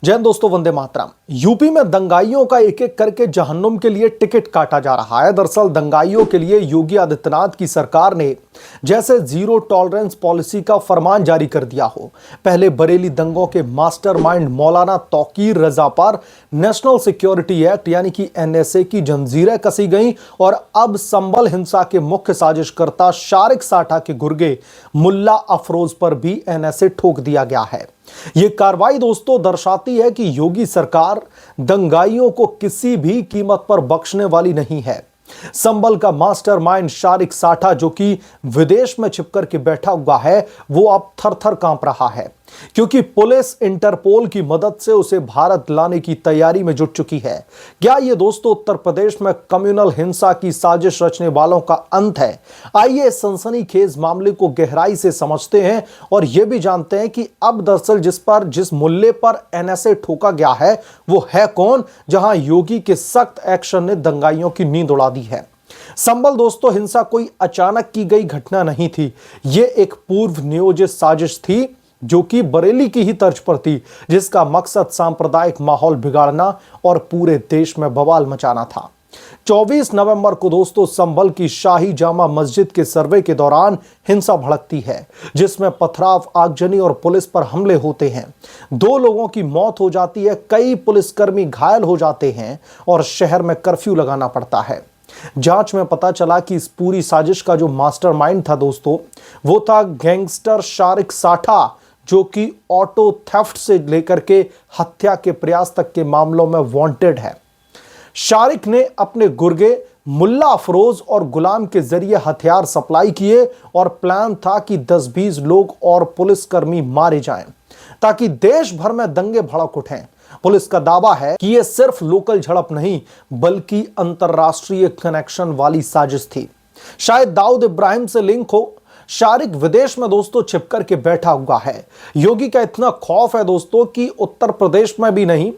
जय हिंद दोस्तों, वंदे मातरम। यूपी में दंगाइयों का एक एक करके जहन्नुम के लिए टिकट काटा जा रहा है। दरअसल दंगाइयों के लिए योगी आदित्यनाथ की सरकार ने जैसे जीरो टॉलरेंस पॉलिसी का फरमान जारी कर दिया हो। पहले बरेली दंगों के मास्टरमाइंड मौलाना तौकीर रजा पर नेशनल सिक्योरिटी एक्ट यानी कि एनएसए की जंजीरें कसी गई और अब संभल हिंसा के मुख्य साजिशकर्ता शारिक साठा के गुर्गे मुल्ला अफरोज पर भी एनएसए ठोक दिया गया है। यह कार्रवाई दोस्तों दर्शाती है कि योगी सरकार दंगाइयों को किसी भी कीमत पर बख्शने वाली नहीं है। संभल का मास्टरमाइंड शारिक साठा, जो कि विदेश में छिपकर के बैठा हुआ है, वो अब थर-थर कांप रहा है क्योंकि पुलिस इंटरपोल की मदद से उसे भारत लाने की तैयारी में जुट चुकी है। क्या ये दोस्तों उत्तर प्रदेश में कम्युनल हिंसा की साजिश रचने वालों का अंत है? आइए इस सनसनीखेज मामले को गहराई से समझते हैं और यह भी जानते हैं कि अब दरअसल जिस मुल्ले पर एनएसए ठोका गया है वो है कौन, जहां योगी के सख्त एक्शन ने दंगाइयों की नींद उड़ा दी है। संभल दोस्तों हिंसा कोई अचानक की गई घटना नहीं थी, यह एक पूर्व नियोजित साजिश थी जो कि बरेली की ही तर्ज पर थी, जिसका मकसद सांप्रदायिक माहौल बिगाड़ना और पूरे देश में बवाल मचाना था। 24 नवंबर को दोस्तों संभल की शाही जामा मस्जिद के सर्वे के दौरान हिंसा भड़कती है, जिसमें पथराव, आगजनी और पुलिस पर हमले होते हैं। 2 लोगों की मौत हो जाती है, कई पुलिसकर्मी घायल हो जाते हैं और शहर में कर्फ्यू लगाना पड़ता है। जांच में पता चला कि इस पूरी साजिश का जो मास्टरमाइंड था दोस्तों, वो था गैंगस्टर शारिक साठा, जो कि ऑटो थेफ्ट से लेकर के हत्या के प्रयास तक के मामलों में वांटेड है। शारिक ने अपने गुर्गे मुल्ला अफरोज और गुलाम के जरिए हथियार सप्लाई किए और प्लान था कि 10-20 लोग और पुलिसकर्मी मारे जाएं ताकि देश भर में दंगे भड़क उठें। पुलिस का दावा है कि यह सिर्फ लोकल झड़प नहीं बल्कि अंतरराष्ट्रीय कनेक्शन वाली साजिश थी। शायद दाऊद इब्राहिम से लिंक हो। शारिक विदेश में दोस्तों छिपकर के बैठा हुआ है। योगी का इतना खौफ है दोस्तों कि उत्तर प्रदेश में भी नहीं,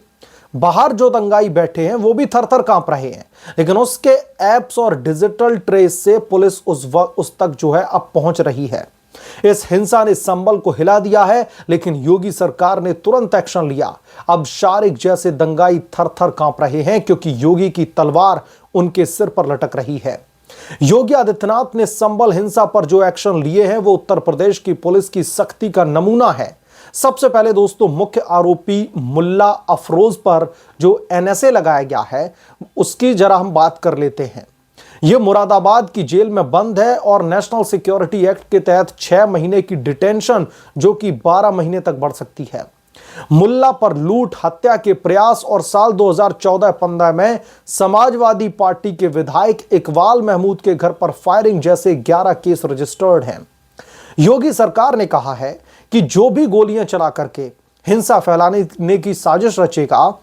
बाहर जो दंगाई बैठे हैं वो भी थर-थर कांप रहे हैं। लेकिन उसके एप्स और डिजिटल ट्रेस से पुलिस उस तक जो है अब पहुंच रही है। इस हिंसा ने संभल को हिला दिया है, लेकिन योगी सरकार ने तुरंत एक्शन लिया। अब शारिक जैसे दंगाई थर-थर कांप रहे हैं क्योंकि योगी की तलवार उनके सिर पर लटक रही है। योगी आदित्यनाथ ने संभल हिंसा पर जो एक्शन लिए हैं वो उत्तर प्रदेश की पुलिस की सख्ती का नमूना है। सबसे पहले दोस्तों मुख्य आरोपी मुल्ला अफरोज पर जो एनएसए लगाया गया है उसकी जरा हम बात कर लेते हैं। यह मुरादाबाद की जेल में बंद है और नेशनल सिक्योरिटी एक्ट के तहत 6 महीने की डिटेंशन जो कि 12 महीने तक बढ़ सकती है। मुल्ला पर लूट, हत्या के प्रयास और साल 2014-15 में समाजवादी पार्टी के विधायक इकबाल महमूद के घर पर फायरिंग जैसे 11 केस रजिस्टर्ड हैं। योगी सरकार ने कहा है कि जो भी गोलियां चला करके हिंसा फैलाने की साजिश रचेगा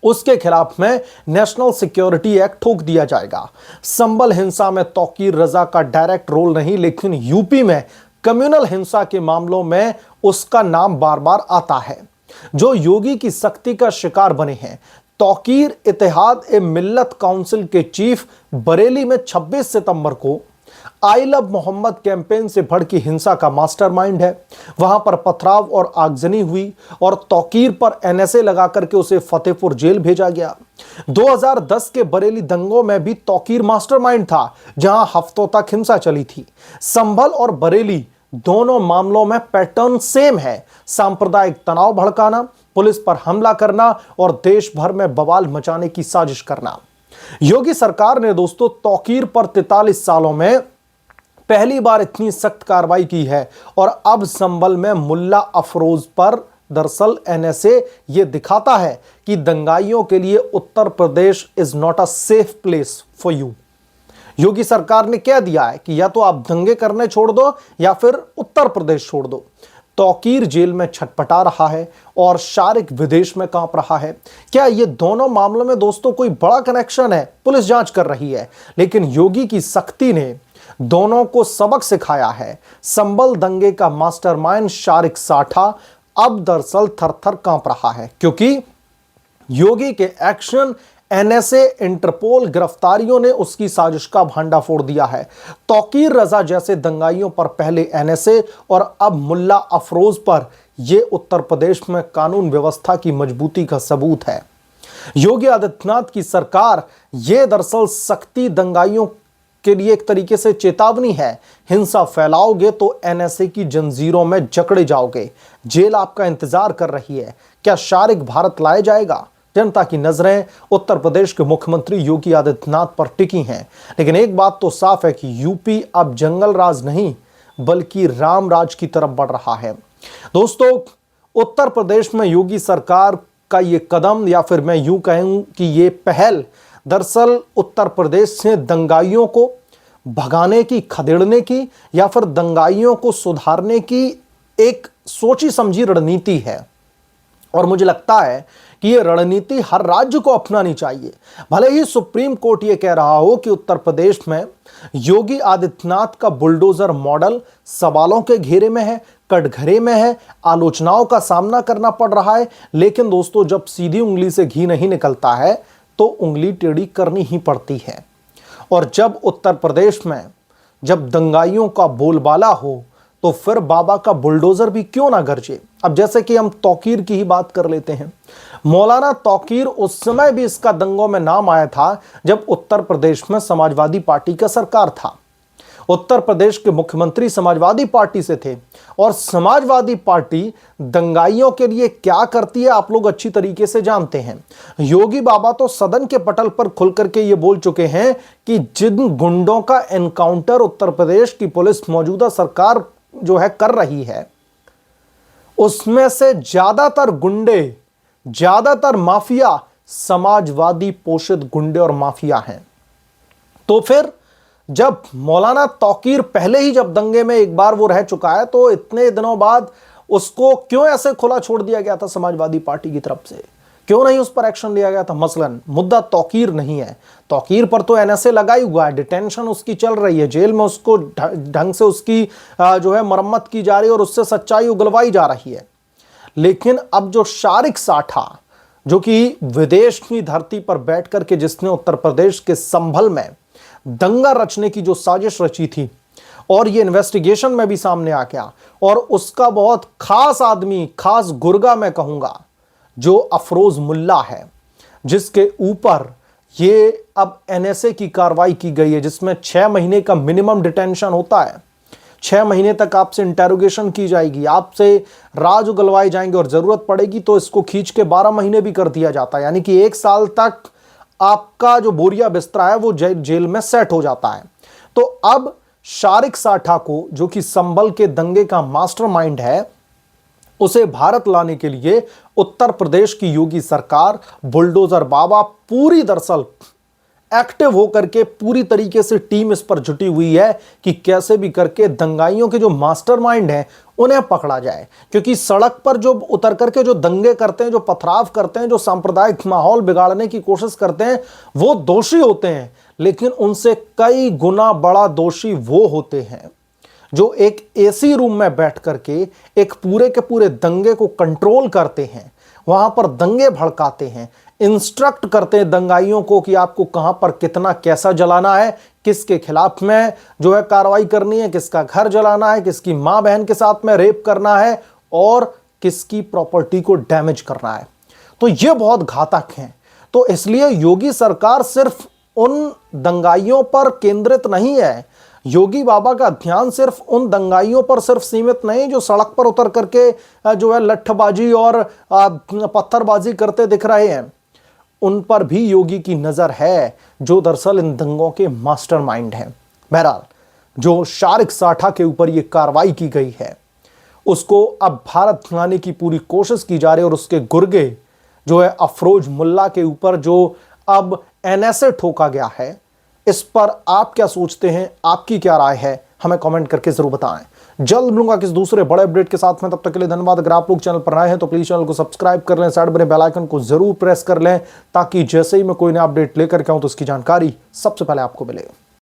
उसके खिलाफ में नेशनल सिक्योरिटी एक्ट ठोक दिया जाएगा। संभल हिंसा में तौकीर रजा का डायरेक्ट रोल नहीं, लेकिन यूपी में कम्युनल हिंसा के मामलों में उसका नाम बार बार आता है, जो योगी की सख्ती का शिकार बने हैं। तौकीर इत्तेहाद ए मिल्लत काउंसिल के चीफ बरेली में 26 सितंबर को आई लव मोहम्मद कैंपेन से भड़की हिंसा का मास्टरमाइंड है। वहां पर पथराव और आगजनी हुई और तौकीर पर एनएसए लगा करके उसे फतेहपुर जेल भेजा गया। 2010 के बरेली दंगों में भी तौकीर मास्टरमाइंड था, जहां हफ्तों तक हिंसा चली थी। संभल और बरेली दोनों मामलों में पैटर्न सेम है, सांप्रदायिक तनाव भड़काना, पुलिस पर हमला करना और देश भर में बवाल मचाने की साजिश करना। योगी सरकार ने दोस्तों तौकीर पर 43 सालों में पहली बार इतनी सख्त कार्रवाई की है और अब संभल में मुल्ला अफरोज पर दरअसल एनएसए यह दिखाता है कि दंगाइयों के लिए Uttar Pradesh is not a safe place for you. Yogi सरकार ने कह दिया है कि या तो आप दंगे करने छोड़ दो या फिर उत्तर प्रदेश छोड़ दो। तौकीर जेल में छटपटा रहा है और शारिक विदेश में कांप रहा है। क्या ये दोनों मामलों में दोस्तों कोई बड़ा कनेक्शन है? पुलिस जांच कर रही है, लेकिन योगी की सख्ती ने दोनों को सबक सिखाया है। संभल दंगे का मास्टरमाइंड शारिक साठा अब दरअसल थर-थर कांप रहा है क्योंकि योगी के एक्शन, एनएसए, इंटरपोल गिरफ्तारियों ने उसकी साजिश का भांडाफोड़ दिया है। तौकीर रजा जैसे दंगाइयों पर पहले एनएसए और अब मुल्ला अफरोज पर ये उत्तर प्रदेश में कानून व्यवस्था की मजबूती का सबूत है। योगी आदित्यनाथ की सरकार ये दरअसल सख्ती दंगाइयों के लिए एक तरीके से चेतावनी है। हिंसा फैलाओगे तो एनएसए की जंजीरों में जकड़े जाओगे, जेल आपका इंतजार कर रही है। क्या शारिक भारत लाया जाएगा? जनता की नजरें उत्तर प्रदेश के मुख्यमंत्री योगी आदित्यनाथ पर टिकी हैं, लेकिन एक बात तो साफ है कि यूपी अब जंगल राज नहीं बल्कि राम राज की तरफ बढ़ रहा है। दोस्तों, उत्तर प्रदेश में योगी सरकार का ये कदम, या फिर मैं यूं कहूं कि ये पहल, दरअसल उत्तर प्रदेश से दंगाइयों को भगाने की, खदेड़ने की, या फिर दंगाइयों को सुधारने की एक सोची समझी रणनीति है। और मुझे लगता है कि यह रणनीति हर राज्य को अपनानी चाहिए। भले ही सुप्रीम कोर्ट यह कह रहा हो कि उत्तर प्रदेश में योगी आदित्यनाथ का बुलडोजर मॉडल सवालों के घेरे में है, कटघरे में है, आलोचनाओं का सामना करना पड़ रहा है, लेकिन दोस्तों, जब सीधी उंगली से घी नहीं निकलता है तो उंगली टेढ़ी करनी ही पड़ती है। और जब उत्तर प्रदेश में जब दंगाइयों का बोलबाला हो तो फिर बाबा का बुलडोजर भी क्यों ना गरजे। अब जैसे कि हम तौकीर की ही बात कर लेते हैं। मौलाना तौकीर उस समय भी इसका दंगों में नाम आया था जब उत्तर प्रदेश में समाजवादी पार्टी का सरकार था। उत्तर प्रदेश के मुख्यमंत्री समाजवादी पार्टी से थे, और समाजवादी पार्टी दंगाइयों के लिए क्या करती है आप लोग अच्छी तरीके से जानते हैं। योगी बाबा तो सदन के पटल पर खुल करके ये बोल चुके हैं कि जिन गुंडों का एनकाउंटर उत्तर प्रदेश की पुलिस मौजूदा सरकार जो है कर रही है, उसमें से ज्यादातर गुंडे, ज्यादातर माफिया समाजवादी पोषित गुंडे और माफिया हैं। तो फिर जब मौलाना तौकीर पहले ही जब दंगे में एक बार वो रह चुका है, तो इतने दिनों बाद उसको क्यों ऐसे खुला छोड़ दिया गया था समाजवादी पार्टी की तरफ से? क्यों नहीं उस पर एक्शन लिया गया था? मसलन मुद्दा तौकीर नहीं है, तौकीर पर तो एनएसए लगा ही हुआ है, डिटेंशन उसकी चल रही है, जेल में उसको ढंग से उसकी जो है मरम्मत की जा रही है और उससे सच्चाई उगलवाई जा रही है। लेकिन अब जो शारिक साठा, जो कि विदेश की धरती पर बैठ करके जिसने उत्तर प्रदेश के संभल में दंगा रचने की जो साजिश रची थी, और ये इन्वेस्टिगेशन में भी सामने आ गया, और उसका बहुत खास आदमी, खास गुर्गा मैं कहूंगा, जो अफरोज मुल्ला है, जिसके ऊपर ये अब एनएसए की कार्रवाई की गई है, जिसमें 6 महीने का मिनिमम डिटेंशन होता है। 6 महीने तक आपसे इंटेरोगेशन की जाएगी, आपसे राज उगलवाए जाएंगे, और जरूरत पड़ेगी तो इसको खींच के 12 महीने भी कर दिया जाता है। यानी कि 1 साल तक आपका जो बोरिया बिस्तरा है वो जेल में सेट हो जाता है। तो अब शारिक साठा को, जो कि संभल के दंगे का मास्टरमाइंड है, उसे भारत लाने के लिए उत्तर प्रदेश की योगी सरकार, बुलडोजर बाबा पूरी दरअसल एक्टिव होकर के पूरी तरीके से टीम इस पर जुटी हुई है कि कैसे भी करके दंगाइयों के जो मास्टरमाइंड हैं उन्हें पकड़ा जाए। क्योंकि सड़क पर जो उतर करके जो दंगे करते हैं, जो पथराव करते हैं, जो सांप्रदायिक माहौल बिगाड़ने की कोशिश करते हैं, वो दोषी होते हैं, लेकिन उनसे कई गुना बड़ा दोषी वो होते हैं जो एक एसी रूम में बैठ करके एक पूरे के पूरे दंगे को कंट्रोल करते हैं, वहां पर दंगे भड़काते हैं, इंस्ट्रक्ट करते हैं दंगाइयों को कि आपको कहां पर कितना कैसा जलाना है, किसके खिलाफ में जो है कार्रवाई करनी है, किसका घर जलाना है, किसकी मां बहन के साथ में रेप करना है, और किसकी प्रॉपर्टी को डैमेज करना है। तो ये बहुत घातक है। तो इसलिए योगी सरकार सिर्फ उन दंगाइयों पर केंद्रित नहीं है। योगी बाबा का ध्यान सिर्फ उन दंगाइयों पर सिर्फ सीमित नहीं जो सड़क पर उतर करके जो है लट्ठबाजी और पत्थरबाजी करते दिख रहे हैं, उन पर भी योगी की नजर है, जो दरअसल इन दंगों के मास्टरमाइंड हैं। बहरहाल, जो शारिक साठा के ऊपर यह कार्रवाई की गई है, उसको अब भारत लाने की पूरी कोशिश की जा रही है, और उसके गुर्गे जो है अफरोज मुल्ला के ऊपर जो अब एनएसए ठोका गया है, इस पर आप क्या सोचते हैं? आपकी क्या राय है? हमें कमेंट करके जरूर बताएं। जल्द मिलूंगा किस दूसरे बड़े अपडेट के साथ में, तब तक के लिए धन्यवाद। अगर आप लोग चैनल पर नए हैं तो प्लीज चैनल को सब्सक्राइब कर लें, साइड बने बेल आइकन को जरूर प्रेस कर लें, ताकि जैसे ही मैं कोई नया अपडेट लेकर के आऊं तो उसकी जानकारी सबसे पहले आपको मिले।